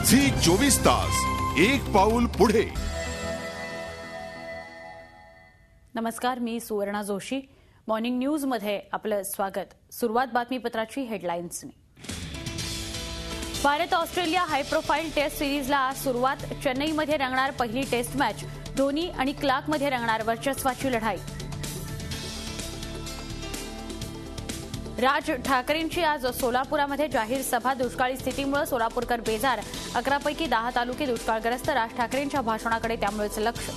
Zee 24 तास एक पाऊल पुढे. नमस्कार, मी सुवर्णा जोशी. मॉर्निंग न्यूज मध्ये आपलं स्वागत. सुरुवात बातमीपत्राची हेडलाईन्सनी. Bharat Australia high profile test सिरीजला आज सुरुवात. चेन्नईमध्ये रंगणार पहिली टेस्ट मॅच. धोनी आणि क्लार्कमध्ये रंगणार वर्चस्वाची लढाई. राज ठाकरेंची आज सोलापुरामध्ये जाहीर सभा. दुष्काळी स्थितीमुळे सोलापूरकर बेजार. 11 पैकी 10 तालुके दुष्काळग्रस्त. राज ठाकरेंच्या भाषणाकडे त्यामुळेच लक्ष.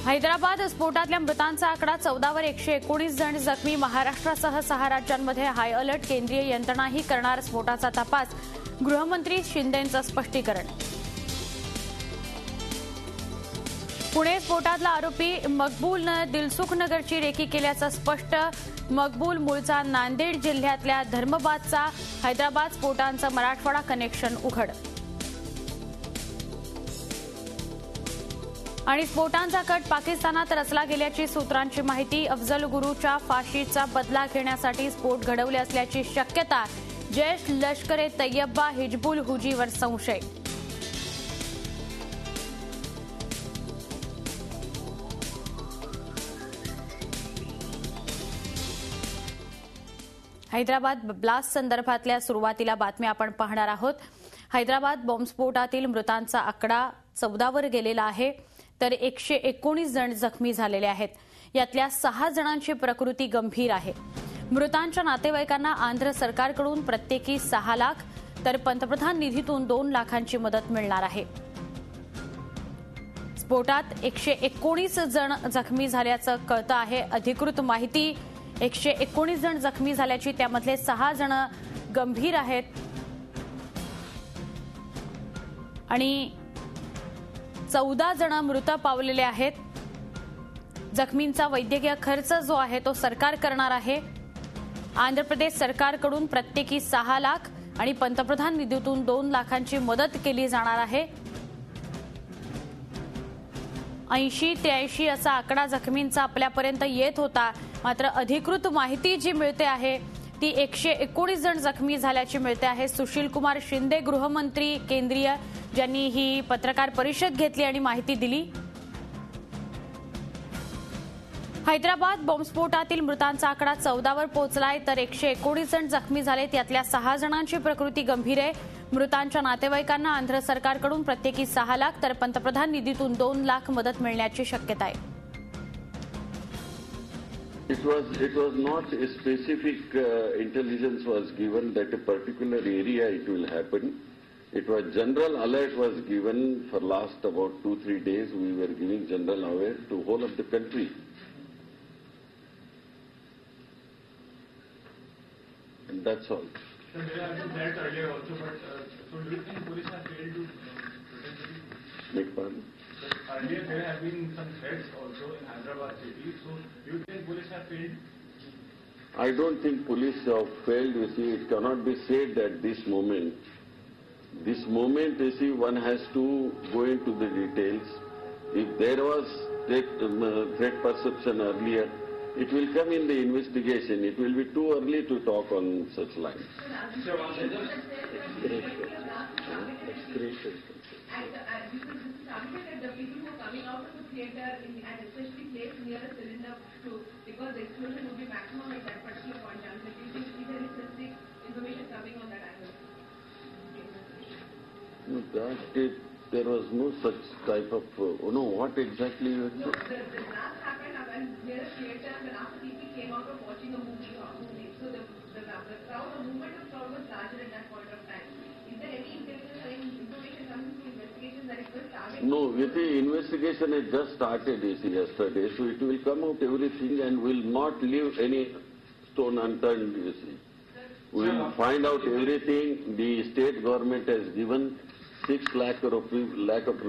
हैदराबाद स्फोटातल्या मृतांचा आकडा 14 वर. 119 जण जखमी. महाराष्ट्रासह 6 राज्यांमध्ये हाय अलर्ट. केंद्रीय यंत्रणाही करणार स्फोटाचा तपास. गृहमंत्री शिंदेंचं स्पष्टीकरण. पुणे स्फोटातला आरोपी मकबूलनं दिलसुख नगरची रेकी केल्याचं स्पष्ट. मकबूल मूळचा नांदेड जिल्ह्यातल्या धर्मबादचा. हैदराबाद स्फोटांचं मराठवाडा कनेक्शन उघड. आणि स्फोटांचा कट पाकिस्तानात रचला गेल्याची सूत्रांची माहिती. अफजल गुरुच्या फाशीचा बदला घेण्यासाठी स्फोट घडवले असल्याची शक्यता. जैश लष्कर ए तैयबा हिजबुल हुजीवर संशय. हैदराबाद ब्लास्ट संदर्भातल्या सुरुवातीला बातम्या आपण पाहणार आहोत. हैदराबाद बॉम्बस्फोटातील मृतांचा आकडा 14 वर गेलेला आहे, तर 119 जण जखमी झालेले आहेत. यातल्या 6 जणांची प्रकृती गंभीर आहे. मृतांच्या नातेवाईकांना आंध्र सरकारकडून प्रत्येकी 6 लाख तर पंतप्रधान निधीतून 2 लाखांची मदत मिळणार आहे. स्फोटात 119 जण जखमी झाल्याचं कळतं आहे. अधिकृत माहिती 119 जण जखमी झाल्याची, त्यामधले 6 जण गंभीर आहेत आणि 14 जण मृत पावलेले आहेत. जखमींचा वैद्यकीय खर्च जो आहे तो सरकार करणार आहे. आंध्र प्रदेश सरकारकडून प्रत्येकी 6 लाख आणि पंतप्रधान निधीतून 2 लाखांची मदत केली जाणार आहे. 80 ते 80 असा आकडा जखमींचा आपल्यापर्यंत येत होता, मात्र अधिकृत माहिती जी मिळते आहे ती 119 जण जखमी झाल्याची मिळते आहे. सुशील कुमार शिंदे गृहमंत्री केंद्रीय, ज्यांनी ही पत्रकार परिषद घेतली आणि माहिती दिली. हैदराबाद बॉम्बस्फोटातील मृतांचा आकडा 14 वर पोहोचलाय, तर 119 जण जखमी झालेत. यातल्या 6 जणांची प्रकृती गंभीर आहे. मृतांच्या नातेवाईकांना आंध्र सरकारकडून प्रत्येकी 6 लाख तर पंतप्रधान निधीतून 2 लाख मदत मिळण्याची शक्यता आहे. It was not a specific intelligence was given that a particular area it will happen. It was general alert was given for last about 2-3 days. We were giving general alert to whole of the country. And that's all. So there have been threats earlier also, but so do you think police have failed to protect the people? Beg pardon? Earlier there have been some threats also in Hyderabad city. So do you think police have failed? I don't think police have failed. You see, it cannot be said at this moment. This moment, you see, one has to go into the details. If there was threat perception earlier, it will come in the investigation. It will be too early to talk on such lines. The people who are coming out of the theatre and especially placed near a cylinder too, because the explosion would be maximum at that particular point. Do you think there is specific information coming on that angle? No, there was no such type of. No, what exactly you No, the blast happened near a theatre when after people came out of watching a movie. So the crowd, the movement of crowd was larger at that point of time. Is there any information coming to investigation that it was targeted? No, the investigation has just started yesterday, so it will come out everything and will not leave any stone unturned, you see. We will find out everything. The state government has given 6 lakh of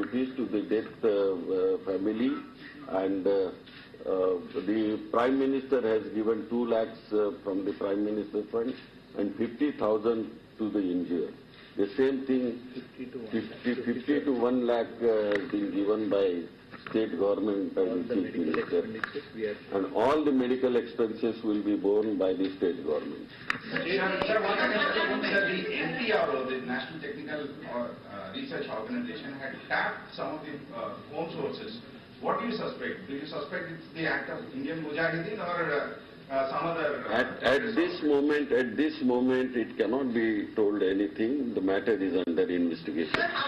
rupees to the death family, and the Prime Minister has given 2 lakhs from the Prime Minister Fund and 50,000 to the injured. The same thing, 50 to 1 lakh has been given by state government by the Chief Minister, and all the medical expenses will be borne by the state government. Sir, what kind of political or research organization had tapped some of the home sources. What do you suspect? Do you suspect it's the act of Indian Mujahideen or some other? At this moment, it cannot be told anything. The matter is under investigation.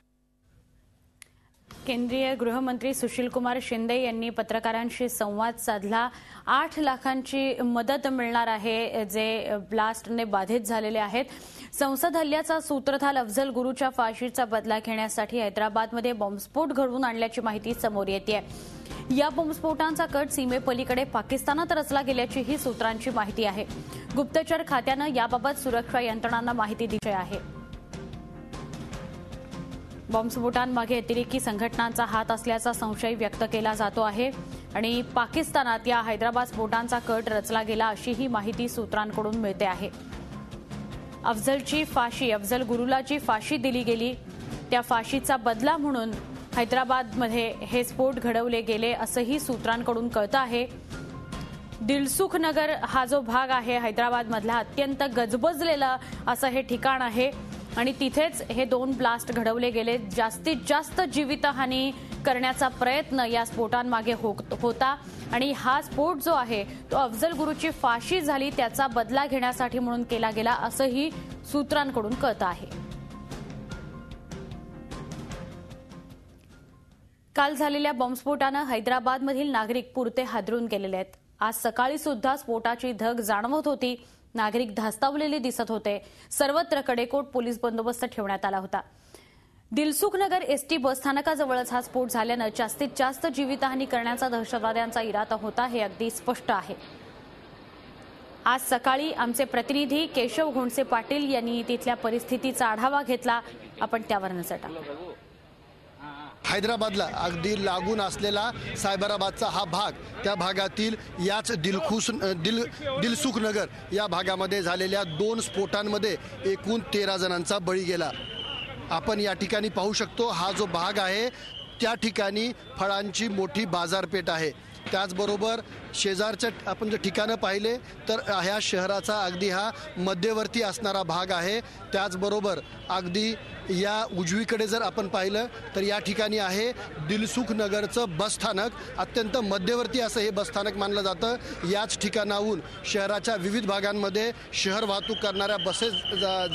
केंद्रीय गृहमंत्री सुशीलकुमार शिंदे यांनी पत्रकारांशी संवाद साधला. 8 लाखांची मदत मिळणार आहे जे ब्लास्टने बाधित झालेले आहेत. संसद हल्ल्याचा सूत्रधार अफजल गुरुच्या फाशीचा बदला घेण्यासाठी हैदराबादमध्ये बॉम्बस्फोट घडवून आणल्याची माहिती समोर येते. या बॉम्बस्फोटांचा कट सीमेपलीकडे पाकिस्तानात रचला गेल्याचीही सूत्रांची माहिती आहे. गुप्तचर खात्यानं याबाबत सुरक्षा यंत्रणांना माहिती दिली आहे. बॉम्बस्फोटांमागे अतिरेकी संघटनांचा हात असल्याचा संशय व्यक्त केला जातो आहे आणि पाकिस्तानात या हैदराबाद स्फोटांचा कट रचला गेला अशीही माहिती सूत्रांकडून मिळते आहे. अफजल गुरुला जी फाशी दिली गेली त्या फाशीचा बदला म्हणून हैदराबादमध्ये हे स्फोट घडवले गेले असंही सूत्रांकडून कळतं आहे. दिलसुख नगर हा जो भाग आहे हैदराबादमधला अत्यंत गजबजलेला असं हे ठिकाण आहे आणि तिथेच हे 2 ब्लास्ट घडवले गेले. जास्तीत जास्त जीवितहानी करण्याचा प्रयत्न या स्फोटांमागे होता आणि हा स्फोट जो आहे तो अफजल गुरुची फाशी झाली त्याचा बदला घेण्यासाठी म्हणून केला गेला असंही सूत्रांकडून कळतं आहे. काल झालेल्या बॉम्बस्फोटानं हैदराबादमधील नागरिक पुरते हादरून गेलेले आहेत. आज सकाळी सुद्धा स्फोटाची धग जाणवत होती. नागरिक धास्तावलेले दिसत होते. सर्वत्र कडेकोट पोलीस बंदोबस्त ठेवण्यात आला होता. दिलसुख नगर एसटी बसस्थानकाजवळच हा स्फोट झाल्यानं जास्तीत जास्त जीवितहानी करण्याचा दहशतवाद्यांचा इरादा होता हे अगदी स्पष्ट आहे. आज सकाळी आमचे प्रतिनिधी केशव घोणसे पाटील यांनी तिथल्या परिस्थितीचा आढावा घेतला. आपण त्यावर नजर टाकू. हैदराबादला अगदी लागून असलेला सायबराबादचा हा भाग, त्या भागातील याच दिलसुख नगर या भागामध्ये झालेल्या 2 स्फोटांमध्ये एकूण 13 जणांचा बळी गेला. आपण या ठिकाणी पाहू शकतो हा जो भाग आहे त्या ठिकाणी फळांची मोठी बाजारपेठ आहे. त्याचबरोबर शेजारच्या आपण जर ठिकाणं पाहिले तर ह्या शहराचा अगदी हा मध्यवर्ती असणारा भाग आहे. त्याचबरोबर अगदी या उजवीकडे जर आपण पाहिलं तर या ठिकाणी आहे दिलसुख नगरचं बसस्थानक. अत्यंत मध्यवर्ती असं हे बसस्थानक मानलं जातं. याच ठिकाणाहून शहराच्या विविध भागांमध्ये शहर वाहतूक करणाऱ्या बसेस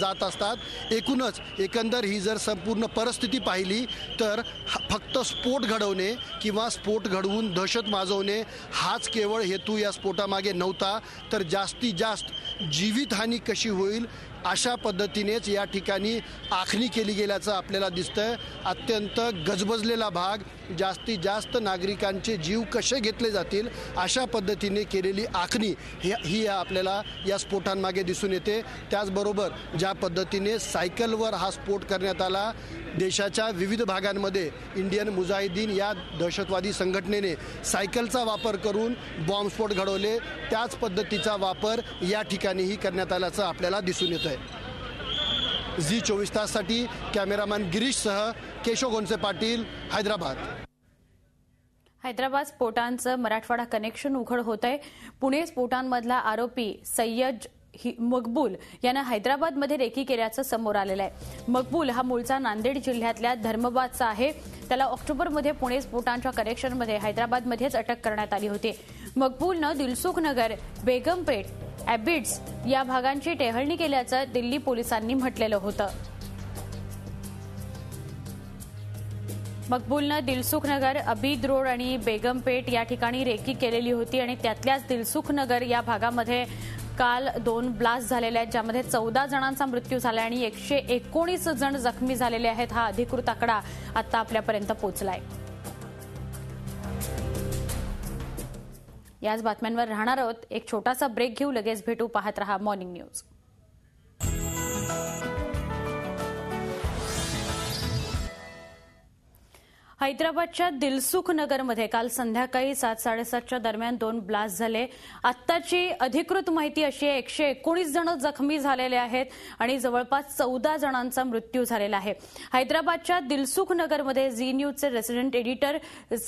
जात असतात. एकूणच एकंदर ही जर संपूर्ण परिस्थिती पाहिली तर फक्त स्फोट घडवणे किंवा स्फोट घडवून दहशत माजवणे हाच केवळ हेतू या स्फोटामागे नव्हता, तर जास्तीत जास्त जीवितहानी कशी होईल अशा पद्धतीनेच या ठिकाणी आखणी केली गेल्याचं आपल्याला दिसतंय. अत्यंत गजबजलेला भाग, जास्तीत जास्त नागरिकांचे जीव कसे घेतले जातील अशा पद्धतीने केलेली आखणी ही आपल्याला या स्फोटांमागे दिसून येते. त्याचबरोबर ज्या पद्धतीने सायकलवर हा स्फोट करण्यात आला, देशाच्या विविध भागांमध्ये इंडियन मुजाहिदीन या दहशतवादी संघटनेने सायकलचा वापर करून बॉम्बस्फोट घडवले, त्याच पद्धतीचा वापर या ठिकाणीही करण्यात आल्याचं आपल्याला दिसून येत आहे. झी 24 ताससाठी कॅमेरामॅन गिरीशसह केशव घोणसे पाटील, हैदराबाद. हैदराबाद स्फोटांचं मराठवाडा कनेक्शन उघड होत आहे. पुणे स्फोटांमधला आरोपी सय्यद मकबूल यानं हैदराबादमध्ये रेकी केल्याचं समोर आलेलं आहे. मकबूल हा मूळचा नांदेड जिल्ह्यातल्या धर्माबादचा आहे. त्याला ऑक्टोबरमध्ये पुणे स्फोटांच्या कनेक्शनमध्ये हैदराबादमध्येच अटक करण्यात आली होती. मकबूलनं दिलसुख नगर, बेगमपेठ, ॲबिड्स या भागांची टेहळणी केल्याचं दिल्ली पोलिसांनी म्हटलेलं होतं. मकबूलनं दिलसुख नगर, अबीद रोड आणि बेगमपेठ या ठिकाणी रेकी केलेली होती आणि त्यातल्याच दिलसुख नगर या भागामध्ये काल 2 ब्लास्ट झालेले आहेत, ज्यामध्ये 14 जणांचा मृत्यू झाला आणि 119 जण जखमी झालेले आहेत. हा अधिकृत आकडा आता आपल्यापर्यंत पोहोचलाय. याच बातम्यांवर राहणार आहोत. एक छोटासा ब्रेक घेऊ, लगेच भेटू. पाहत रहा मॉर्निंग न्यूज. हैदराबादच्या दिलसुख नगरमध्ये काल संध्याकाळी 7:30च्या दरम्यान 2 ब्लास्ट झाले. आत्ताची अधिकृत माहिती अशी आहे 119 जण जखमी झालेले आहेत आणि जवळपास 14 जणांचा मृत्यू झालेला आहे. हैदराबादच्या दिलसुख नगरमध्ये झी न्यूजचे रेसिडेंट एडिटर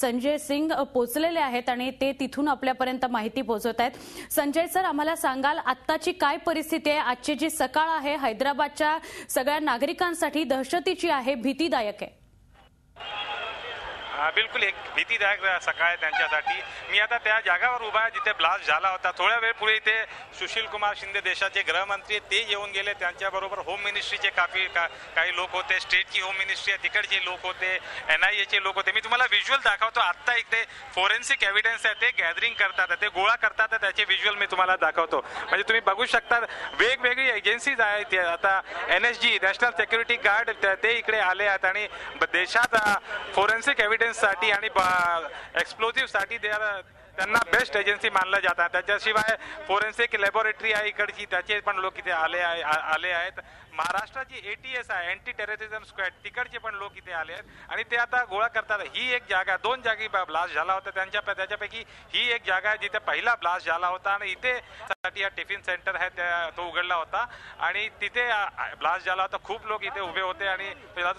संजय सिंग पोहोचलेले आहेत आणि ते तिथून आपल्यापर्यंत माहिती पोहोचवत आहेत. संजय सर, आम्हाला सांगाल आत्ताची काय परिस्थिती आहे? आजची जी सकाळ आहे हैदराबादच्या सगळ्या नागरिकांसाठी दहशतीची आहे, भीतीदायक आहे. बिलकुल एक भीतीदायक सकाळ आहे त्यांच्यासाठी. मी आता त्या जागावर उभा आहे जिथे ब्लास्ट झाला होता. थोड्या वेळ पूर्वी इथे सुशील कुमार शिंदे देशाचे गृहमंत्री ते येऊन गेले. त्यांच्याबरोबर होम मिनिस्ट्रीचे काही लोक होते, स्टेटची होम मिनिस्ट्री आहे तिकडचे लोक होते, NIAचे लोक होते. मी तुम्हाला व्हिज्युअल दाखवतो. आत्ता इथे फोरेन्सिक एव्हिडन्स आहे ते गॅदरिंग करतात, ते गोळा करतात, त्याचे व्हिज्युअल मी तुम्हाला दाखवतो. म्हणजे तुम्ही बघू शकता वेगवेगळी एजन्सीज आहेत. आता NSG नॅशनल सिक्युरिटी गार्ड ते इकडे आले आहेत आणि देशात फोरेन्सिक एव्हिडन्स साठी आणि एक्सप्लोजिव्ह साठी त्यांना बेस्ट एजन्सी मानलं जातात. त्याच्याशिवाय फोरेन्सिक लॅबोरेटरी आहे इकडची, त्याचे पण लोक इथे आले आहेत. महाराष्ट्राची ATS आहे, अँटी टेररिझम स्क्वॅड, तिकडचे पण लोक इथे आले आहेत आणि ते आता गोळा करतात. ही एक जागा, 2 जागी ब्लास्ट झाला होता त्याच्यापैकी ही एक जागा आहे जिथे पहिला ब्लास्ट झाला होता आणि इथे हा टिफिन सेंटर आहे तो उघडला होता आणि तिथे ब्लास्ट झाला होता. खूप लोक इथे उभे होते आणि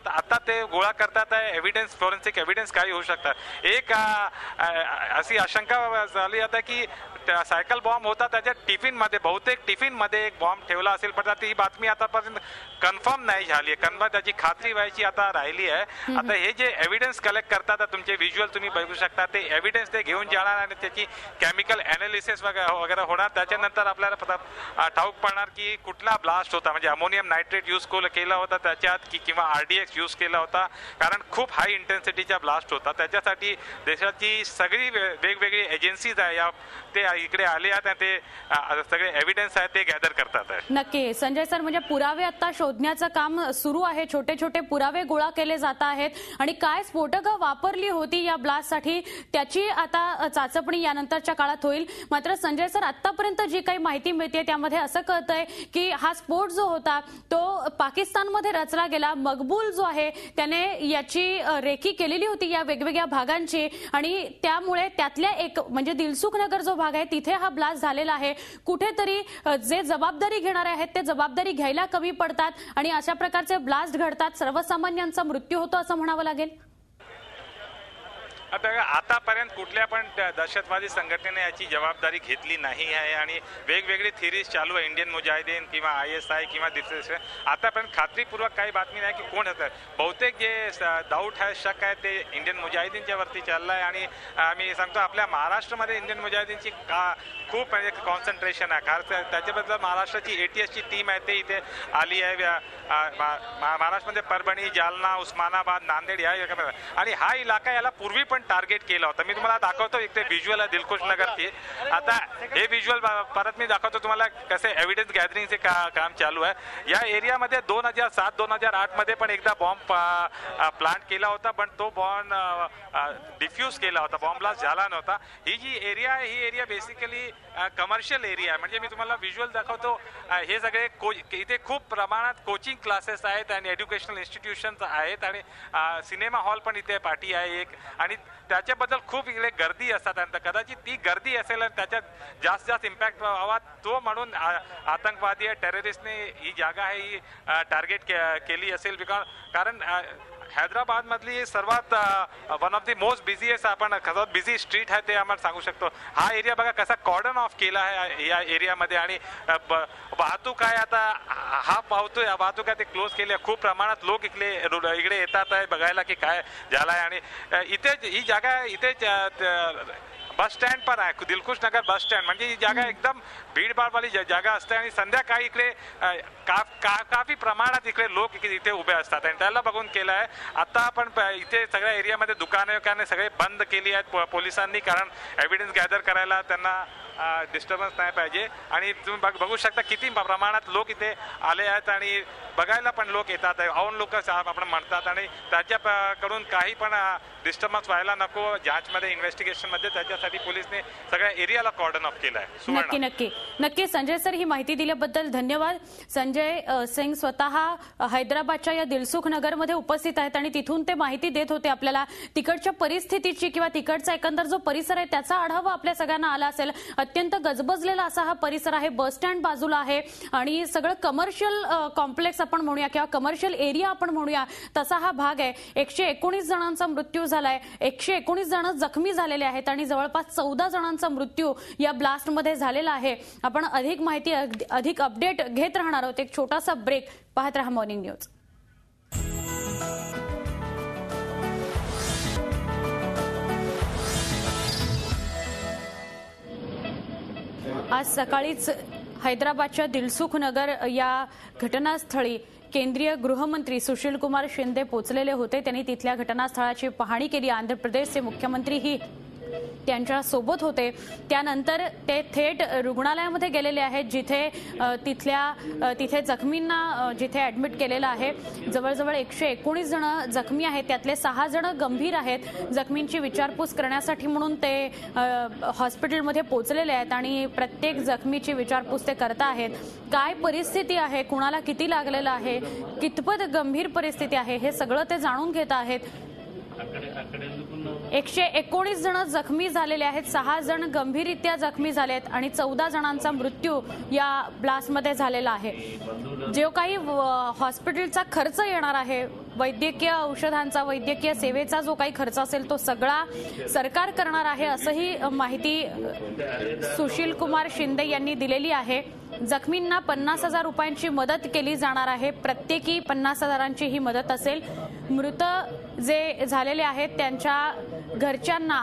आता ते गोळा करतात एव्हिडन्स, फोरेन्सिक एव्हिडन्स काही होऊ शकतात. एक अशी आशंका झाली आता की सायकल बॉम्ब होता त्याच्या टिफिनमध्ये, बहुतेक टिफिनमध्ये एक बॉम्ब ठेवला असेल, पण ती बातमी आतापर्यंत कन्फर्म नाही झाली आहे. कन्फर्म त्याची खात्री व्हायची आता राहिली आहे. आता हे जे एव्हिडन्स कलेक्ट करतात, तुमचे व्हिज्युअल तुम्ही बघू शकता, ते एव्हिडन्स ते घेऊन जाणार आणि त्याची केमिकल अनालिसिस वगैरे होणार. त्याच्यानंतर आपल्याला ठाऊक पडणार की कुठला ब्लास्ट होता, म्हणजे अमोनियम नायट्रेट यूज केला होता त्याच्यात किंवा RDX यूज केला होता, कारण खूप हाय इंटेन्सिटीचा ब्लास्ट होता. त्याच्यासाठी देशाची सगळी वेगवेगळी एजन्सीज आहे ते इकडे आले आहेत आणि ते सगळे एव्हिडन्स आहेत ते गॅदर करतात. नक्की संजय सर, म्हणजे पुरावे आता शोधण्याचं काम सुरू आहे. छोटे छोटे पुरावे गोळा केले जात आहेत आणि काय स्फोटकं वापरली होती या ब्लास्टसाठी त्याची आता चाचपणी यानंतरच्या काळात होईल. मात्र संजय सर, आतापर्यंत जी काही माहिती मिळते त्यामध्ये असं कळतंय की हा स्फोट जो होता तो पाकिस्तानमध्ये रचला गेला. मकबूल जो आहे त्याने याची रेकी केलेली होती या वेगवेगळ्या भागांची आणि त्यामुळे त्यातल्या एक म्हणजे दिलसुख नगर जो भाग आहे तिथे हा ब्लास्ट झालेला आहे. कुठेतरी जे जबाबदारी घेणारे आहेत ते जबाबदारी घ्यायला कमी पडतात आणि अशा प्रकारचे ब्लास्ट घडतात, सर्वसामान्यांचा मृत्यू होतो असं म्हणावं लागेल. आतापर्यंत कुठल्या पण दहशतवादी संघटनेने याची जबाबदारी घेतली नाही आहे आणि वेगवेगळी थिरीज चालू आहे, इंडियन मुजाहिदीन किंवा ISI किंवा दुसरे. आतापर्यंत खात्रीपूर्वक काही बातमी नाही की कोण होतं. बहुतेक जे डाऊट आहे, शक आहे ते इंडियन मुजाहिदीनच्या वरती चाललाय आणि मी सांगतो आपल्या महाराष्ट्रामध्ये इंडियन मुजाहिदीनची खूप म्हणजे कॉन्सन्ट्रेशन आहे. कारण त्याच्याबद्दल महाराष्ट्राची ATSची टीम आहे ते इथे आली आहे. महाराष्ट्रामध्ये परभणी, जालना, उस्मानाबाद, नांदेड या आणि हा इलाका याला पूर्वी पण टार्गेट केला होता. मी तुम्हाला दाखवतो इथे व्हिज्युअल आहे दिलखुश नगरची. आता हे व्हिज्युअल परत मी दाखवतो तुम्हाला कसे एव्हिडन्स गॅदरिंगचे काम चालू आहे. या एरियामध्ये 2007-2008 मध्ये पण एकदा बॉम्ब प्लांट केला होता, पण तो बॉम्ब डिफ्यूज केला होता, बॉम्ब ब्लास्ट झाला नव्हता. ही जी एरिया आहे ही एरिया बेसिकली कमर्शियल एरिया आहे. म्हणजे मी तुम्हाला व्हिज्युअल दाखवतो. हे सगळे इथे खूप प्रमाणात कोचिंग क्लासेस आहेत आणि एज्युकेशनल इन्स्टिट्यूशन्स आहेत आणि सिनेमा हॉल पण इथे पार्टी आहे एक आणि त्याच्याबद्दल खूप इकडे गर्दी असतात आणि कदाचित ती गर्दी असेल आणि त्याच्यात जास्त इम्पॅक्ट व्हावा तो म्हणून आतंकवादी आहे, टेररिस्टने ही जागा आहे ही टार्गेट केली असेल. कारण हैदराबाद मधली सर्वात वन ऑफ द मोस्ट बिझीएस्ट आपण सर्वात बिझी स्ट्रीट आहे ते आम्हाला सांगू शकतो. हा एरिया बघा कसा कॉर्डन ऑफ केला आहे या एरियामध्ये आणि वाहतूक आहे आता हा पावतोय वाहतूक आहे ते क्लोज केली आहे. खूप प्रमाणात लोक इकडे येतात आहे बघायला की काय झालं आहे आणि इथे ही जागा इथेच बस स्टँड पण आहे, दिलखुश नगर बस स्टँड. म्हणजे ही जागा एकदम भीडभाडवाली जागा असते आणि संध्याकाळी इकडे काफी प्रमाणात इकडे लोक इथे उभे असतात आणि त्याला बघून केलं आहे. आता आपण इथे सगळ्या एरियामध्ये दुकाने सगळे बंद केली आहेत पोलिसांनी, कारण एव्हिडन्स गॅदर करायला त्यांना डिस्टर्बन्स नाही पाहिजे. आणि तुम्ही बघू शकता किती प्रमाणात लोक इथे आले आहेत आणि बघायला पण लोक येतात, औन लोक आपण म्हणतात आणि त्याच्याकडून काही पण डिस्टर्बन्स व्हायला नको जांचमध्ये, इन्व्हेस्टिगेशनमध्ये, त्याच्यासाठी पोलिसने सगळ्या एरियाला कॉर्डन ऑफ केलं आहे. नक्की नक्की नक्की संजय सर, ही माहिती दिल्याबद्दल धन्यवाद. संजय सिंग स्वतः हैदराबादच्या या दिलसुख नगरमध्ये उपस्थित आहेत आणि तिथून ते माहिती देत होते आपल्याला. तिकडच्या परिस्थितीची किंवा तिकडचा एकंदर जो परिसर आहे त्याचा आढावा आपल्या सगळ्यांना आला असेल. अत्यंत गजबजलेला असा हा परिसर आहे. बस स्टँड बाजूला आहे आणि सगळं कमर्शियल कॉम्प्लेक्स आपण म्हणूया किंवा कमर्शियल एरिया आपण म्हणूया तसा हा भाग आहे. 119 जणांचा मृत्यू झालाय, 119 जण जखमी झालेले आहेत आणि जवळपास 14 जणांचा मृत्यू या ब्लास्टमध्ये झालेला आहे. आपण अधिक माहिती, अधिक अपडेट घेत राहणार आहोत. एक छोटासा ब्रेक पाहत रहा मॉर्निंग न्यूज. आज सकाळीच हैदराबादच्या दिलसुख नगर या घटनास्थळी केंद्रीय गृहमंत्री सुशील कुमार शिंदे पोहोचलेले होते. त्यांनी तिथल्या घटनास्थळाची पाहणी केली. आंध्र प्रदेशचे मुख्यमंत्रीही त्यांच्या सोबत होते. त्यानंतर ते थेट रुग्णालयामध्ये गेलेले आहेत जिथे तिथे जखमींना जिथे ऍडमिट केलेलं आहे. जवळजवळ 119 जण जखमी आहेत, त्यातले 6 जण गंभीर आहेत. जखमींची विचारपूस करण्यासाठी म्हणून ते हॉस्पिटलमध्ये पोहोचलेले आहेत आणि प्रत्येक जखमीची विचारपूस ते करत आहेत. काय परिस्थिती आहे, कुणाला किती लागलेलं आहे, कितपत गंभीर परिस्थिती आहे, हे सगळं ते जाणून घेत आहेत. 119 जण जखमी झालेले आहेत, 6 जण गंभीररित्या जखमी झालेत आणि 14 जणांचा मृत्यू या ब्लास्टमध्ये झालेला आहे. जो काही हॉस्पिटलचा खर्च येणार आहे, वैद्यकीय औषधांचा, वैद्यकीय सेवेचा जो काही खर्च असेल तो सगळा सरकार करणार आहे, असंही माहिती सुशील कुमार शिंदे यांनी दिलेली आहे. जखमींना 50,000 रुपयांची मदत केली जाणार आहे. प्रत्येकी 50,000ची ही मदत असेल. मृत जे झालेले आहेत त्यांच्या घरच्यांना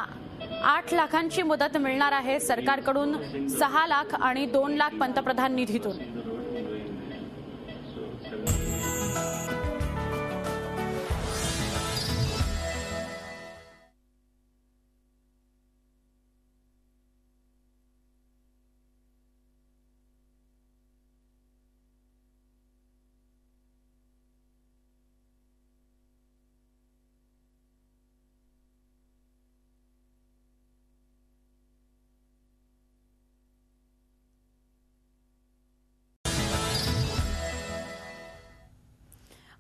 8 लाखांची मदत मिळणार आहे सरकारकडून, 6 लाख आणि 2 लाख पंतप्रधान निधीतून.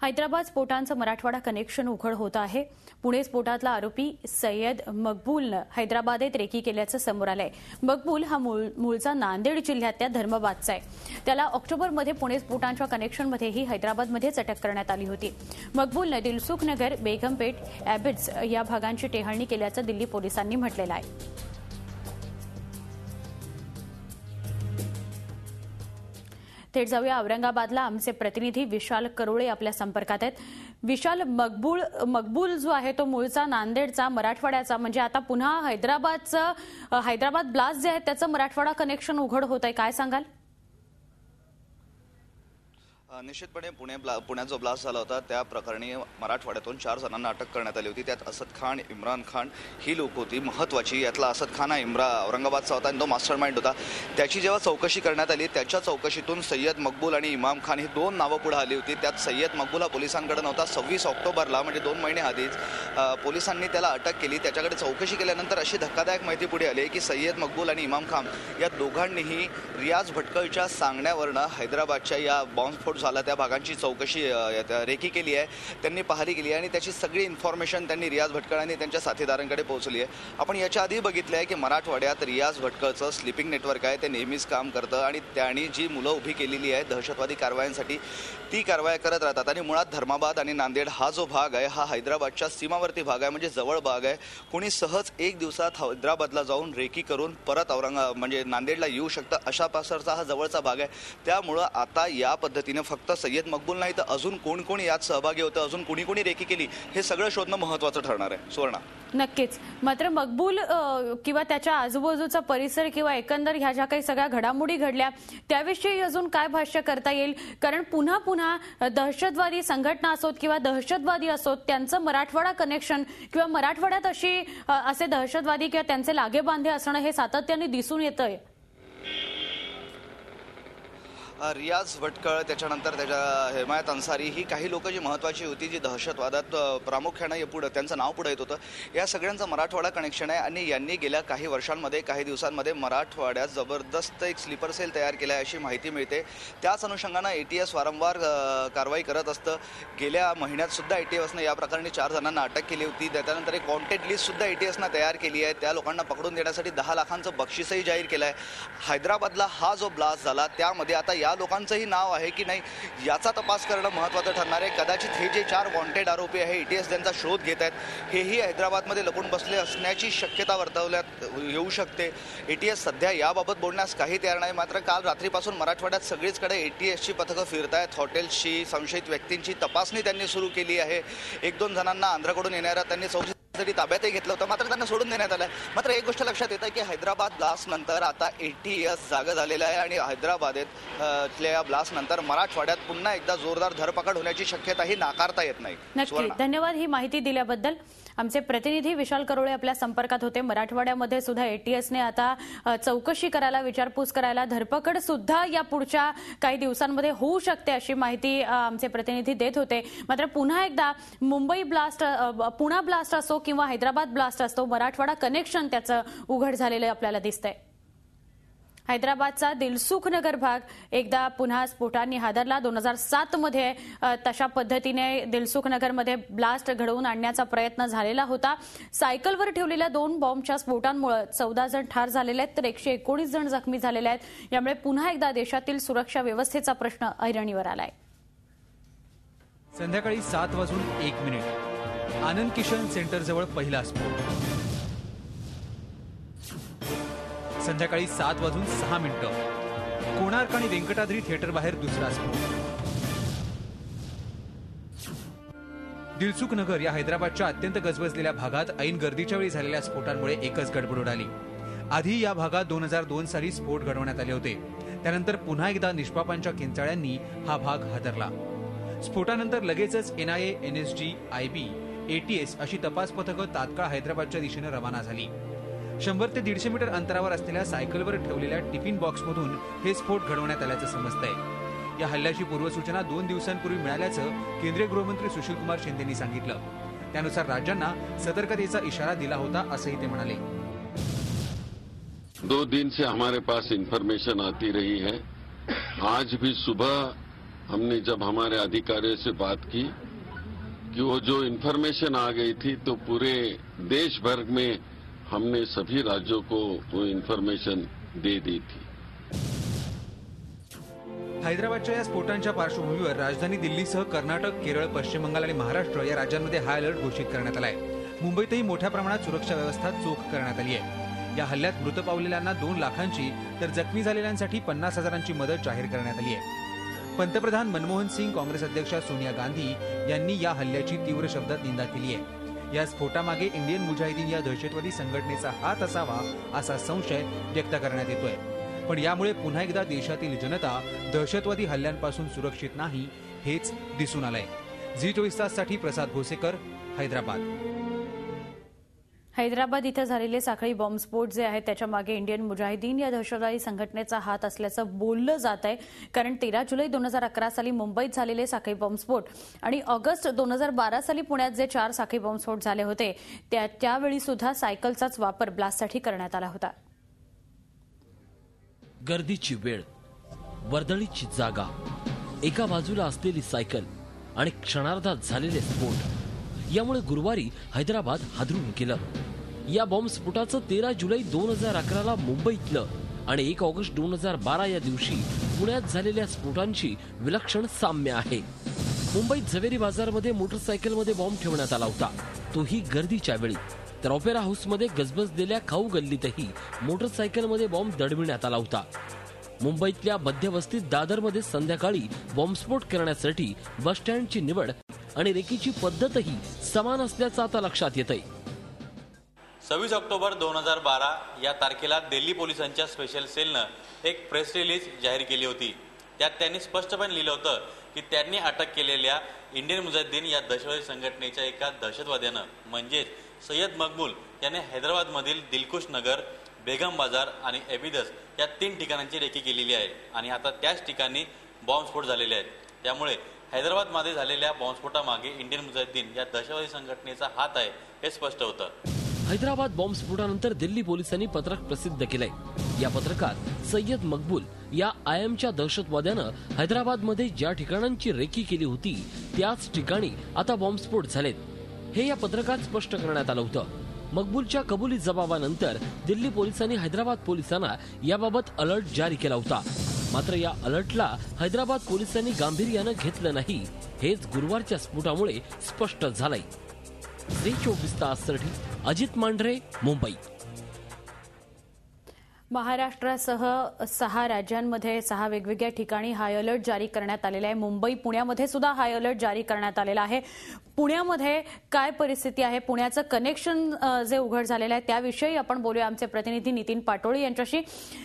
हैदराबाद स्फोटांचं मराठवाडा कनेक्शन उघड होत आहे. पुणे स्फोटातला आरोपी सय्यद मकबूलनं हैदराबादेत रेकी केल्याचं समोर आलंय. मकबूल हा मूळचा नांदेड जिल्ह्यातल्या धर्माबादचा आहे. त्याला ऑक्टोबरमध्ये पुणे स्फोटांच्या कनेक्शनमध्येही हैदराबादमध्येच अटक करण्यात आली होती. मकबूलनं दिलसुख नगर, बेगमपेठ, ॲबिड्स या भागांची टेहळणी केल्याचं दिल्ली पोलिसांनी म्हटलेलं आहे. थेट जाऊया औरंगाबादला. आमचे प्रतिनिधी विशाल करोळे आपल्या संपर्कात आहेत. विशाल, मकबूल जो आहे तो मूळचा नांदेडचा, मराठवाड्याचा, म्हणजे आता पुन्हा हैदराबाद ब्लास्ट जे आहे त्याचं मराठवाडा कनेक्शन उघड होत आहे, काय सांगाल? निश्चितपणे पुण्यात जो ब्लास्ट झाला होता त्या प्रकरणी मराठवाड्यातून 4 जणांना अटक करण्यात आली होती. त्यात असद खान, इम्रान खान ही लोक होती महत्त्वाची. यातला असद खान हा औरंगाबादचा होता आणि तो मास्टर माइंड होता. त्याची जेव्हा चौकशी करण्यात आली त्याच्या चौकशीतून सय्यद मकबूल आणि इमाम खान ही 2 नावं पुढे आली होती. त्यात सय्यद मकबूल हा पोलिसांकडे नव्हता. 26 ऑक्टोबरला म्हणजे 2 महिने आधीच पोलिसांनी त्याला अटक केली. त्याच्याकडे चौकशी केल्यानंतर अशी धक्कादायक माहिती पुढे आली की सय्यद मकबूल आणि इमाम खान या दोघांनीही रियाज भटकळच्या सांगण्यावरनं हैदराबादच्या या बॉम्बस्फोट झाला त्या भागांची चौकशी रेकी केली आहे. त्यांनी पाहणी केली आहे आणि त्याची सगळी इन्फॉर्मेशन त्यांनी रियाज भटकळ आणि त्यांच्या साथीदारांकडे पोहोचली आहे. आपण याच्या आधी बघितलं आहे की मराठवाड्यात रियाज भटकळचं स्लिपिंग नेटवर्क आहे, ते नेहमीच काम करतं आणि त्यांनी जी मुलं उभी केलेली आहे दहशतवादी कारवायांसाठी ती कारवाया करत राहतात. आणि मुळात धर्माबाद आणि नांदेड हा जो भाग आहे हा हैदराबादच्या सीमावर्ती भाग आहे, म्हणजे जवळ भाग आहे. कोणी सहज 1 दिवसात हैदराबादला जाऊन रेकी करून परत म्हणजे नांदेडला येऊ शकतं अशा पासरचा हा जवळचा भाग आहे. त्यामुळं आता या पद्धतीने फक्त सय्यद मकबूल नाही तर अजून कोण यात सहभागी होतं, अजून कोणी रेकी केली हे सगळं शोधणं महत्त्वाचं ठरणार आहे. सुवर्णा, नक्कीच. मात्र मकबूल किंवा त्याच्या आजूबाजूचा परिसर किंवा एकंदर ह्या ज्या काही सगळ्या घडामोडी घडल्या त्याविषयी अजून काय भाष्य करता येईल? कारण पुन्हा दहशतवादी संघटना असोत किंवा दहशतवादी असोत त्यांचं मराठवाडा कनेक्शन किंवा मराठवाड्यात असे दहशतवादी किंवा त्यांचे लागेबांधे असणं हे सातत्याने दिसून येतंय. रियाज भटकळ, त्याच्यानंतर त्याच्या हिमायत अन्सारी ही काही लोक जी महत्त्वाची होती, जी दहशतवादात प्रामुख्याने पुढं त्यांचं नाव पुढे येत होतं, या सगळ्यांचं मराठवाडा कनेक्शन आहे आणि यांनी गेल्या काही वर्षांमध्ये काही दिवसांमध्ये मराठवाड्यात जबरदस्त एक स्लीपर सेल तयार केला आहे अशी माहिती मिळते. त्याच अनुषंगानं ATS वारंवार कारवाई करत असतं. गेल्या महिन्यात सुद्धा ATSनं या प्रकरणी 4 जणांना अटक केली होती. त्याच्यानंतर एक वॉन्टेड लिस्ट सुद्धा ATSनं तयार केली आहे. त्या लोकांना पकडून देण्यासाठी 10 लाखांचं बक्षीसही जाहीर केलं आहे. हैदराबादला हा जो ब्लास्ट झाला त्यामध्ये आता या लोकांचंही नाव आहे की नाही याचा तपास करणं महत्त्वाचं ठरणार आहे. कदाचित हे जे 4 वॉन्टेड आरोपी आहे ATS त्यांचा शोध घेत आहेत, हेही हैदराबादमध्ये लपून बसले असण्याची शक्यता वर्तवण्यात येऊ शकते. ATS सध्या याबाबत बोलण्यास काही तयार नाही. मात्र काल रात्रीपासून मराठवाड्यात सगळीचकडे ATSची पथकं फिरत आहेत. हॉटेल्सची, संशयित व्यक्तींची तपासणी त्यांनी सुरू केली आहे. 1-2 जणांना आंध्राकडून येणाऱ्या त्यांनी चौकशीसाठी ताब्यातही घेतलं होतं, मात्र त्यांना सोडून देण्यात आलं. मात्र एक गोष्ट लक्षात येतं की हैदराबाद ब्लास्ट नंतर आता ATS जागा झालेला आहे आणि हैदराबादल्या ब्लास्ट नंतर मराठवाड्यात पुन्हा एकदा जोरदार धरपकड होण्याची शक्यताही नाकारता येत नाही. नक्की, धन्यवाद ही माहिती दिल्याबद्दल. आमचे प्रतिनिधी विशाल करोळे आपल्या संपर्कात होते. मराठवाड्यामध्ये सुद्धा ATSने आता चौकशी करायला, विचारपूस करायला, धरपकड सुद्धा या पुढच्या काही दिवसांमध्ये होऊ शकते अशी माहिती आमचे प्रतिनिधी देत होते. मात्र पुन्हा एकदा मुंबई ब्लास्ट, पुणा ब्लास्ट असो किंवा हैदराबाद ब्लास्ट असतो, मराठवाडा कनेक्शन त्याचं उघड झालेलं आपल्याला दिसतंय. हैदराबादचा दिलसुख नगर भाग एकदा पुन्हा स्फोटांनी हादरला. 2007 मध्ये तशा पद्धतीने दिलसुख नगरमध्ये ब्लास्ट घडवून आणण्याचा प्रयत्न झालेला होता. सायकलवर ठेवलेल्या 2 बॉम्बच्या स्फोटांमुळे 14 जण ठार झालेले आहेत तर 119 जण जखमी झालेले आहेत. यामुळे पुन्हा एकदा देशातील सुरक्षा व्यवस्थेचा प्रश्न ऐरणीवर आलाय. संध्याकाळी 7:01 आनंद किशन सेंटरजवळ पहिला स्फोट. संध्याकाळी 7:06 कोणार्क आणि व्यंकटाद्री थिएटर बाहेर दुसरा स्फोट. दिलसुख नगर या हैदराबादच्या अत्यंत गजबजलेल्या भागात ऐन गर्दीच्या वेळी झालेल्या स्फोटांमुळे एकच गडबड उडाली. आधी या भागात 2002 साली स्फोट घडवण्यात आले होते. त्यानंतर पुन्हा एकदा निष्पापांच्या किंचाळ्यांनी हा भाग हादरला. स्फोटानंतर लगेचच NIA, NSG, IB, ATS अशी तपास पथकं तात्काळ हैदराबादच्या दिशेने रवाना झाली. 100 ते 150 मीटर अंतरावर असलेल्या सायकलवर ठेवलेल्या टिफिन बॉक्समधून हे स्फोट घडवण्यात आल्याचं समजतंय. या हल्ल्याची पूर्वसूचना 2 दिवसांपूर्वी मिळाल्याचं केंद्रीय गृहमंत्री सुशीलकुमार शिंदेंनी सांगितलं. त्यानुसार राज्यांना सतर्कतेचा इशारा दिला होता असंही ते म्हणाले. 2 दिन से हमारे पास इंफॉर्मेशन आती रही है. आज भी सुबह हमने जब हमारे अधिकारियों से बात की कि वो जो इंफॉर्मेशन आ गई थी तो पूरे देश भर में हमने सभी राज्यों को वो इंफॉर्मेशन दे दी थी. हैदराबादच्या या स्फोटांच्या पार्श्वभूमीवर राजधानी दिल्लीसह कर्नाटक, केरळ, पश्चिम बंगाल आणि महाराष्ट्र या राज्यांमध्ये हाय अलर्ट घोषित करण्यात आलाय. मुंबईतही मोठ्या प्रमाणात सुरक्षा व्यवस्था चोख करण्यात आली आहे. या हल्ल्यात मृत पावलेल्यांना 2 लाखांची तर जखमी झालेल्यांसाठी 50,000ची मदत जाहीर करण्यात आली आहे. पंतप्रधान मनमोहन सिंग, काँग्रेस अध्यक्षा सोनिया गांधी यांनी या हल्ल्याची तीव्र शब्दात निंदा केली आहे. या स्फोटामागे इंडियन मुजाहिदीन या दहशतवादी संघटनेचा हात असावा असा संशय व्यक्त करण्यात येतोय. पण यामुळे पुन्हा एकदा देशातील जनता दहशतवादी हल्ल्यांपासून सुरक्षित नाही हेच दिसून आलंय. झी24 ताससाठी प्रसाद भोसेकर, हैदराबाद. हैदराबाद इथं झालेले साखळी बॉम्बस्फोट जे आहेत त्याच्या मागे इंडियन मुजाहिदीन या दहशतवादी संघटनेचा हात असल्याचं बोललं जात आहे. कारण 13 जुलै 2011 साली मुंबईत झालेले साखळी बॉम्बस्फोट आणि ऑगस्ट 2012 साली पुण्यात जे 4 साखळी बॉम्बस्फोट झाले होते त्यावेळी सुद्धा सायकलचाच वापर ब्लास्टसाठी करण्यात आला होता. गर्दीची वेळ, वर्दळीची जागा, एका बाजूला असलेली सायकल आणि क्षणार्धात झालेले स्फोट यामुळे गुरुवारी हैदराबाद हादरून गेलं. या बॉम्बस्फोटाचं 13 जुलै 2011ला मुंबईतलं आणि 1 ऑगस्ट 2012 या दिवशी पुण्यात झालेल्या स्फोटांची विलक्षण साम्य आहे. मुंबईत झवेरी बाजारमध्ये मोटरसायकलमध्ये बॉम्ब ठेवण्यात आला होता, तोही गर्दीच्या वेळी. तर ऑपेरा हाऊसमध्ये गजबजलेल्या खाऊ गल्लीतही मोटरसायकलमध्ये बॉम्ब दडविण्यात आला होता. मुंबईतल्या मध्यवस्तीत दादरमध्ये संध्याकाळी बॉम्बस्फोट करण्यासाठी बसस्टँडची निवड आणि रेकीची पद्धतही समान असल्याचं आता लक्षात येतंय. 26 ऑक्टोबर 2012 या तारखेला दिल्ली पोलिसांच्या स्पेशल सेलनं एक प्रेस रिलीज जाहीर केली होती. त्यात त्यांनी स्पष्टपणे लिहिलं होतं की त्यांनी अटक केलेल्या इंडियन मुजाहिदीन या दहशतवादी संघटनेच्या एका दहशतवाद्यानं म्हणजेच सय्यद मकबूल याने हैदराबादमधील दिलखुश नगर, बेगम बाजार आणि एबिदस या 3 ठिकाणांची रेकी केलेली आहे आणि आता त्याच ठिकाणी बॉम्बस्फोट झालेले आहेत. त्यामुळे हैदराबादमध्ये झालेल्या बॉम्बस्फोटामागे इंडियन मुजाहिदीन या दहशतवादी संघटनेचा हात आहे हे स्पष्ट होतं. हैदराबाद बॉम्बस्फोटानंतर दिल्ली पोलिसांनी पत्रक प्रसिद्ध केलंय. या पत्रकात सय्यद मकबूल या आयएमच्या दहशतवाद्यानं हैदराबादमध्ये ज्या ठिकाणांची रेकी केली होती त्याच ठिकाणी आता बॉम्बस्फोट झालेत हे या पत्रकात स्पष्ट करण्यात आलं होतं. मकबूलच्या कबुली जबाबानंतर दिल्ली पोलिसांनी हैदराबाद पोलिसांना याबाबत अलर्ट जारी केला होता. मात्र या अलर्टला हैदराबाद पोलिसांनी गांभीर्यानं घेतलं नाही हेच गुरुवारच्या स्फोटामुळे स्पष्ट झालंय. 24 ताससाठी अजित मांढरे, मुंबई. महाराष्ट्रासह 6 राज्यांमध्ये 6 वेगवेगळ्या ठिकाणी हाय अलर्ट जारी करण्यात आलेला आहे. मुंबई, पुण्यामध्ये सुद्धा हाय अलर्ट जारी करण्यात आलेला आहे. पुण्यामध्ये काय परिस्थिती आहे, पुण्याचं कनेक्शन जे उघड झालेलं आहे त्याविषयी आपण बोलूया आमचे प्रतिनिधी नितीन पाटोळे यांच्याशी.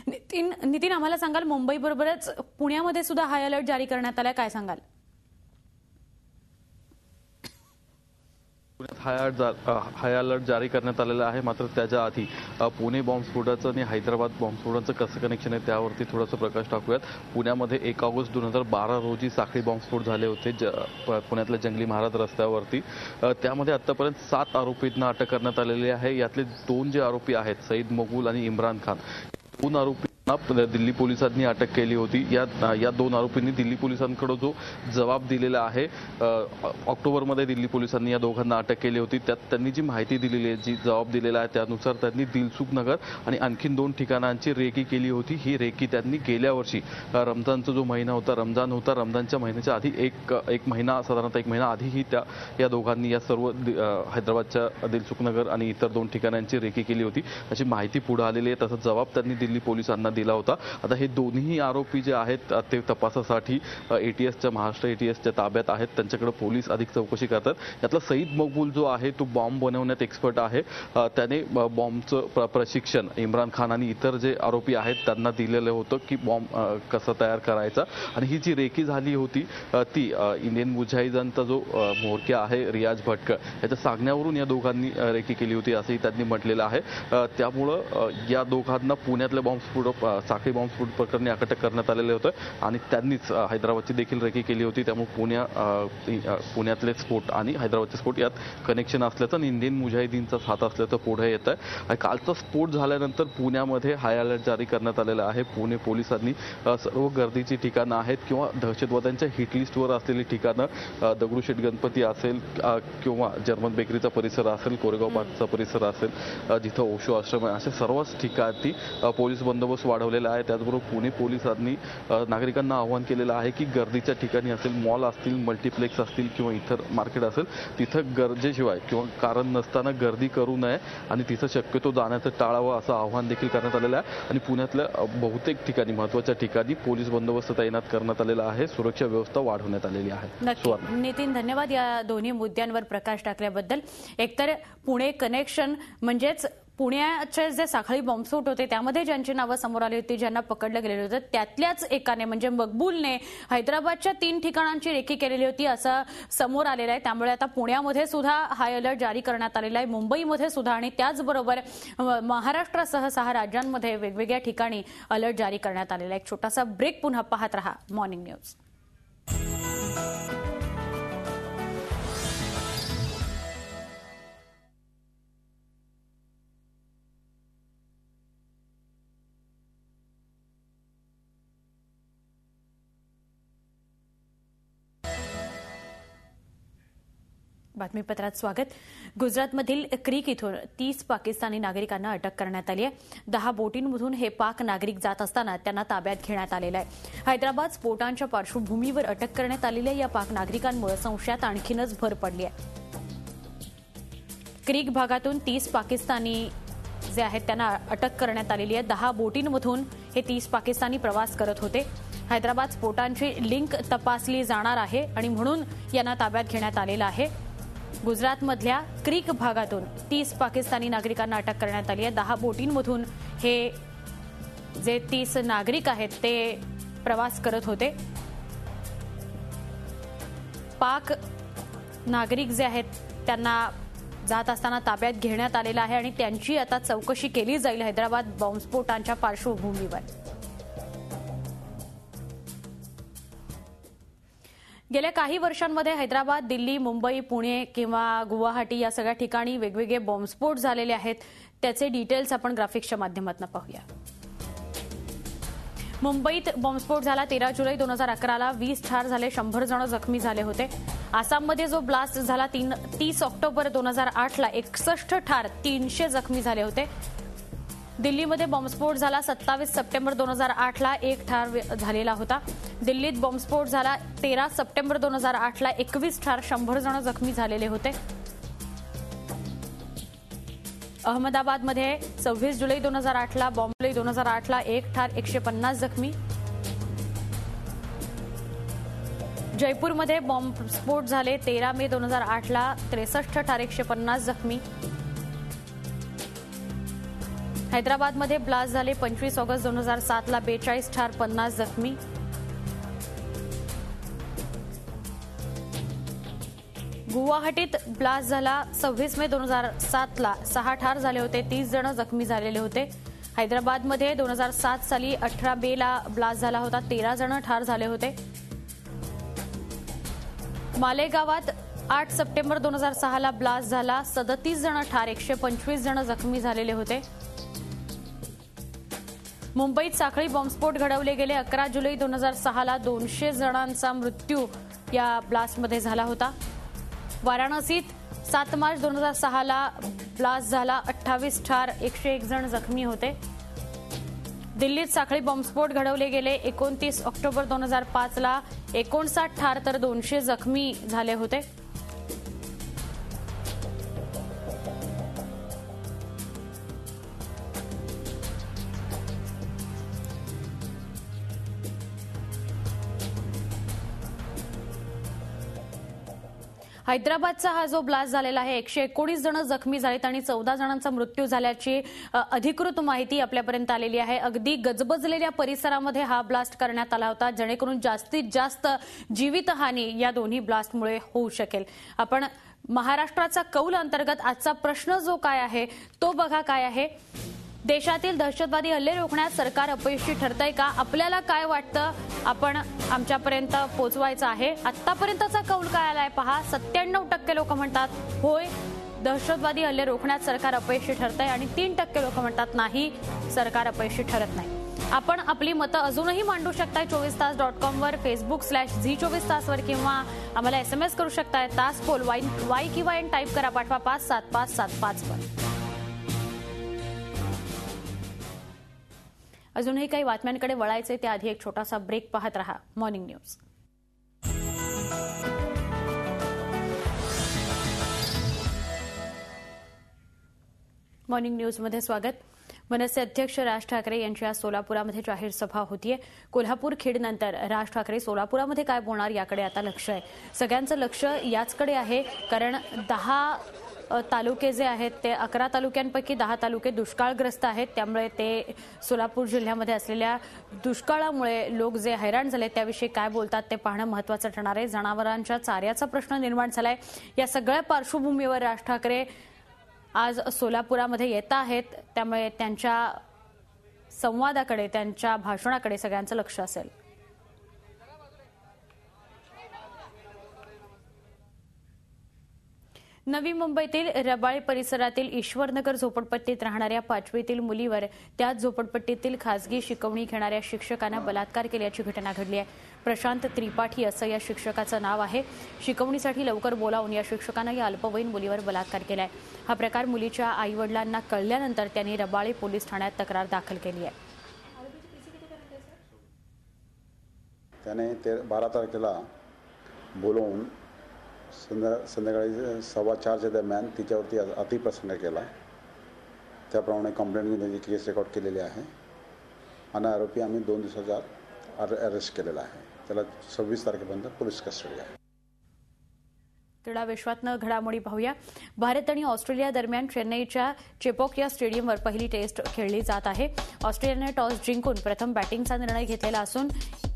नितीन, आम्हाला सांगाल मुंबईबरोबरच पुण्यामध्ये सुद्धा हाय अलर्ट जारी करण्यात आलाय, काय सांगाल? पुण्यात हाय अलर्ट जारी करण्यात आलेला आहे. मात्र त्याच्या आधी पुणे बॉम्बस्फोटाचं आणि हैदराबाद बॉम्बस्फोटाचं कसं कनेक्शन आहे त्यावरती थोडासा प्रकाश टाकूयात. पुण्यामध्ये 1 ऑगस्ट 2012 रोजी साखळी बॉम्बस्फोट झाले होते पुण्यातल्या जंगली महाराज रस्त्यावरती. त्यामध्ये आतापर्यंत 7 आरोपींना अटक करण्यात आलेली आहे. यातले 2 जे आरोपी आहेत सईद मकबूल आणि इम्रान खान, 2 आरोपी दिल्ली पोलिसांनी अटक केली होती. या 2 आरोपींनी दिल्ली पोलिसांकडे जो जबाब दिलेला आहे, ऑक्टोबरमध्ये दिल्ली पोलिसांनी या दोघांना अटक केली होती. त्यात त्यांनी जी माहिती दिलेली आहे, जी जबाब दिलेला आहे त्यानुसार त्यांनी दिलसुख नगर आणि आणखीन 2 ठिकाणांची रेकी केली होती. ही रेकी त्यांनी गेल्या वर्षी रमजानचा जो महिना होता, रमजान होता, रमजानच्या महिन्याच्या आधी एक महिना साधारणतः 1 महिना आधीही या दोघांनी या सर्व हैदराबादच्या दिलसुख नगर आणि इतर 2 ठिकाणांची रेकी केली होती अशी माहिती पुढे आलेली आहे. तसा जबाब त्यांनी दिल्ली पोलिसांना दिला होता. आता हे दोन्ही आरोपी जे आहेत ते तपासासाठी एटीएसच्या महाराष्ट्र एटीएसच्या ताब्यात आहेत. त्यांच्याकडे पोलीस अधिक चौकशी करतात. यातला सईद मकबूल जो आहे तो बॉम्ब बनवण्यात एक्सपर्ट आहे. त्याने बॉम्बचं प्रशिक्षण इम्रान खान आणि इतर जे आरोपी आहेत त्यांना दिलेलं होतं की बॉम्ब कसा तयार करायचा. आणि ही जी रेकी झाली होती ती इंडियन मुजाहिदीनचा जो म्होरक्या आहे रियाज भटकर याच्या सांगण्यावरून या दोघांनी रेकी केली होती असंही त्यांनी म्हटलेलं आहे. त्यामुळं या दोघांना पुण्यातल्या बॉम्बस्फोट साखळी बॉम्बस्फोट प्रकरणी अटक करण्यात आलेले होतं आणि त्यांनीच हैदराबादची देखील रेकी केली होती. त्यामुळे पुण्यातले स्फोट आणि हैदराबादचे स्फोट यात कनेक्शन असल्याचं आणि इंडियन मुजाहिदीनचा हात असल्याचं पुढे येत आहे. कालचा स्फोट झाल्यानंतर पुण्यामध्ये हाय अलर्ट जारी करण्यात आलेला आहे. पुणे पोलिसांनी सर्व गर्दीची ठिकाणं आहेत किंवा दहशतवाद्यांच्या हिटलिस्टवर असलेली ठिकाणं, दगडूशेठ गणपती असेल किंवा जर्मन बेकरीचा परिसर असेल, कोरेगाव पार्कचा परिसर असेल, जिथं ओशो आश्रम आहे, अशा सर्वच ठिकाणी पोलीस बंदोबस्त वाढवलेला आहे. त्याचबरोबर पुणे पोलिसांनी नागरिकांना आवाहन केलेलं आहे की गर्दीच्या ठिकाणी असेल, मॉल असतील, मल्टिप्लेक्स असतील किंवा इतर मार्केट असेल तिथं गरजेशिवाय किंवा कारण नसताना गर्दी करू नये आणि तिथं शक्यतो जाण्याचं टाळावं असं आवाहन देखील करण्यात आलेलं आहे. आणि पुण्यातल्या बहुतेक ठिकाणी महत्त्वाच्या ठिकाणी पोलीस बंदोबस्त तैनात करण्यात आलेला आहे. सुरक्षा व्यवस्था वाढवण्यात आलेली आहे. नितीन, धन्यवाद या दोन्ही मुद्द्यांवर प्रकाश टाकल्याबद्दल. एकतर पुणे कनेक्शन म्हणजेच पुण्याचे जे साखळी बॉम्बस्फोट होते त्यामध्ये ज्यांची नावं समोर आली होती, ज्यांना पकडलं गेलेलं होतं, त्यातल्याच एकाने म्हणजे मकबूलने हैदराबादच्या 3 ठिकाणांची रेकी केलेली होती असं समोर आलेलं आहे. त्यामुळे आता पुण्यामध्ये सुद्धा हाय अलर्ट जारी करण्यात आलेला आहे, मुंबईमध्ये सुद्धा आणि त्याचबरोबर महाराष्ट्रासह 6 राज्यांमध्ये वेगवेगळ्या ठिकाणी अलर्ट जारी करण्यात आलेला आहे. एक छोटासा ब्रेक, पुन्हा पाहत रहा मॉर्निंग न्यूज. बातमीपत्रात स्वागत. गुजरातमधील क्रीक इथून 30 पाकिस्तानी नागरिकांना अटक करण्यात आली आहे. 10 बोटींमधून हे पाक नागरिक जात असताना त्यांना ताब्यात घेण्यात आलेलं आहे. हैदराबाद स्फोटांच्या पार्श्वभूमीवर अटक करण्यात आलेल्या या पाक नागरिकांमुळे संशयात आणखीनच भर पडली आहे. क्रीक भागातून 30 पाकिस्तानी जे आहेत त्यांना अटक करण्यात आलेली आहे. 10 बोटींमधून हे 30 पाकिस्तानी प्रवास करत होते. हैदराबाद स्फोटांची लिंक तपासली जाणार आहे आणि म्हणून यांना ताब्यात घेण्यात आलेलं आहे. गुजरातमधल्या क्रीक भागातून 30 पाकिस्तानी नागरिकांना अटक करण्यात आली आहे. 10 बोटींमधून हे जे 30 नागरिक आहेत ते प्रवास करत होते. पाक नागरिक जे आहेत त्यांना जात असताना ताब्यात घेण्यात आलेला आहे आणि त्यांची आता चौकशी केली जाईल हैदराबाद बॉम्बस्फोटांच्या पार्श्वभूमीवर. गेल्या काही वर्षांमध्ये हैदराबाद, दिल्ली, मुंबई, पुणे किंवा गुवाहाटी या सगळ्या ठिकाणी वेगवेगळे बॉम्बस्फोट झालेले आहेत. त्याचे डिटेल्स आपण ग्राफिक्सच्या माध्यमातून पाहूया. मुंबईत बॉम्बस्फोट झाला 13 जुलै 2011ला. 20 ठार झाले, 100 जण जखमी झाले होते. आसाममध्ये जो ब्लास्ट झाला 30 ऑक्टोबर 2008ला 61 ठार, 300 जखमी झाले होते. दिल्लीमध्ये बॉम्बस्फोट झाला 27 सप्टेंबर 2008ला, 1 ठार झालेला होता. दिल्लीत बॉम्बस्फोट झाला 13 सप्टेंबर 2008ला, 21 ठार, 100 जण जखमी झालेले होते. अहमदाबादमध्ये 26 जुलै 2008ला, बॉम्बे 2008ला 1 ठार, 150 जखमी. जयपूरमध्ये बॉम्बस्फोट झाले 13 मे 2008ला, 63 ठार, 150 जखमी. हैदराबादमध्ये ब्लास्ट झाले 25 ऑगस्ट 2007ला, 42 ठार, 50 जखमी. गुवाहाटीत ब्लास्ट झाला 26 मे 2007ला, 6 ठार झाले होते, 30 जण जखमी झालेले होते. हैदराबादमध्ये 2007 साली 18 मेला ब्लास्ट झाला होता, 13 जण ठार झाले होते. मालेगावात 8 सप्टेंबर 2006ला ब्लास्ट झाला, 37 जण ठार, 125 जण जखमी झालेले होते. मुंबईत साखळी बॉम्बस्फोट घडवले गेले 11 जुलै 2006ला, 200 जणांचा मृत्यू या ब्लास्टमध्ये झाला होता. वाराणसीत 7 मार्च 2006ला ब्लास्ट झाला, 28 ठार, 101 जण जखमी होते. दिल्लीत साखळी बॉम्बस्फोट घडवले गेले 29 ऑक्टोबर 2005ला, 59 ठार तर 200 जखमी झाले होते. हैदराबादचा हा जो ब्लास्ट झालेला आहे 119 जण जखमी झालेत आणि 14 जणांचा मृत्यू झाल्याची अधिकृत माहिती आपल्यापर्यंत आलेली आहे. अगदी गजबजलेल्या परिसरामध्ये हा ब्लास्ट करण्यात आला होता जेणेकरून जास्तीत जास्त जीवितहानी या दोन्ही ब्लास्टमुळे होऊ शकेल. आपण महाराष्ट्राचा कौल अंतर्गत आजचा प्रश्न जो काय आहे तो बघा काय आहे. देशातील दहशतवादी हल्ले रोखण्यात सरकार अपयशी ठरतंय का? आपल्याला काय वाटतं आपण आमच्यापर्यंत पोहोचवायचं आहे. आतापर्यंतचा कौल काय आलाय पहा. 97% लोक म्हणतात होय दहशतवादी हल्ले रोखण्यात सरकार अपयशी ठरतंय आणि 3% लोक म्हणतात नाही सरकार अपयशी ठरत नाही. आपण आपली मतं अजूनही मांडू शकताय 24तास.com वर, Facebook/Zee24तास वर किंवा आम्हाला SMS करू शकताय. तास पोल वाय किंवा एन टाईप करा, पाठवा 57575 वर. अजूनही काही बातम्यांकडे वळायचे त्याआधी एक छोटासा ब्रेक पाहत रहा. Morning news. मॉर्निंग न्यूजमध्ये स्वागत. मनसे अध्यक्ष राज ठाकरे यांची आज सोलापुरामध्ये जाहीर सभा होतीये. कोल्हापूर खेडनंतर राज ठाकरे सोलापुरामध्ये काय बोलणार याकडे आता लक्ष आहे. सगळ्यांचं लक्ष याचकडे आहे कारण 10 तालुके जे आहेत ते 11 तालुक्यांपैकी 10 तालुके दुष्काळग्रस्त आहेत. त्यामुळे ते सोलापूर जिल्ह्यामध्ये असलेल्या दुष्काळामुळे लोक जे हैराण झाले त्याविषयी काय बोलतात ते पाहणं महत्त्वाचं ठरणार आहे. जनावरांच्या चाऱ्याचा प्रश्न निर्माण झालाय. या सगळ्या पार्श्वभूमीवर राज ठाकरे आज सोलापुरामध्ये येत आहेत. त्यामुळे त्यांच्या संवादाकडे, त्यांच्या भाषणाकडे सगळ्यांचं लक्ष असेल. नवी मुंबईतील रबाळे परिसरातील ईश्वरनगर झोपडपट्टीत राहणाऱ्या 5वीतील मुलीवर त्याच झोपडपट्टीतील खासगी शिकवणी घेणाऱ्या शिक्षकांना बलात्कार केल्याची घटना घडली आहे. प्रशांत त्रिपाठी असं या शिक्षकाचं नाव आहे. शिकवणीसाठी लवकर बोलावून या शिक्षकानं या अल्पवयीन मुलीवर बलात्कार केलाय. हा प्रकार मुलीच्या आईवडिलांना कळल्यानंतर त्यांनी रबाळे पोलीस ठाण्यात तक्रार दाखल केली आहे. त्याने 12 तारखेला बोलवून संध्याकाळी 4:15च्या दरम्यान तिच्यावरती अतिप्रसंग केला. त्याप्रमाणे कंप्लेंट घेऊन केस रेकॉर्ड केलेली आहे आणि आरोपी आम्ही 2 दिवसाच्या आत अरेस्ट केलेला आहे. त्याला 26 तारखेपर्यंत पोलीस कस्टडी आहे. क्रीडा विश्वातनं घडामोडी पाहूया. भारत आणि ऑस्ट्रेलिया दरम्यान चेन्नईच्या चेपॉक या स्टेडियमवर पहिली टेस्ट खेळली जात आहे. ऑस्ट्रेलियाने टॉस जिंकून प्रथम बॅटिंगचा निर्णय घेतलेला असून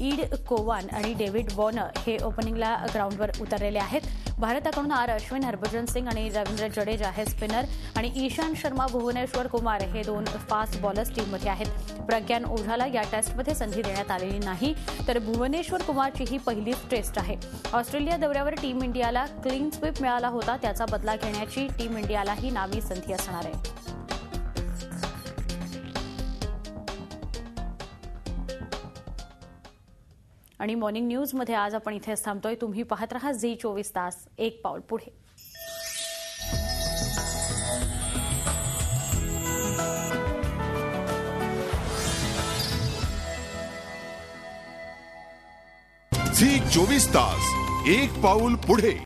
ईड कोवान आणि डेव्हिड वॉर्नर हे ओपनिंगला ग्राउंडवर उतरलेले आहेत. भारताकडून अश्विन, हरभजन सिंग आणि रवींद्र जडेजा हे स्पिनर आणि ईशांत शर्मा, भुवनेश्वर कुमार हे 2 फास्ट बॉलर्स टीममध्ये आहेत. प्रज्ञान ओझाला या टेस्टमध्ये संधी देण्यात आलेली नाही, तर भुवनेश्वर कुमारची ही पहिलीच टेस्ट आहे. ऑस्ट्रेलिया दौऱ्यावर टीम इंडियाला क्लीन स्वीप मिळाला होता, त्याचा बदला घेण्याची टीम इंडियाला ही नावी संधी असणार आहे. आणि मॉर्निंग न्यूजमध्ये आज आपण इथेच थांबतोय. तुम्ही पाहत रहा झी 24 तास, एक पाऊल पुढे. झी 24 तास, एक पाऊल पुढे.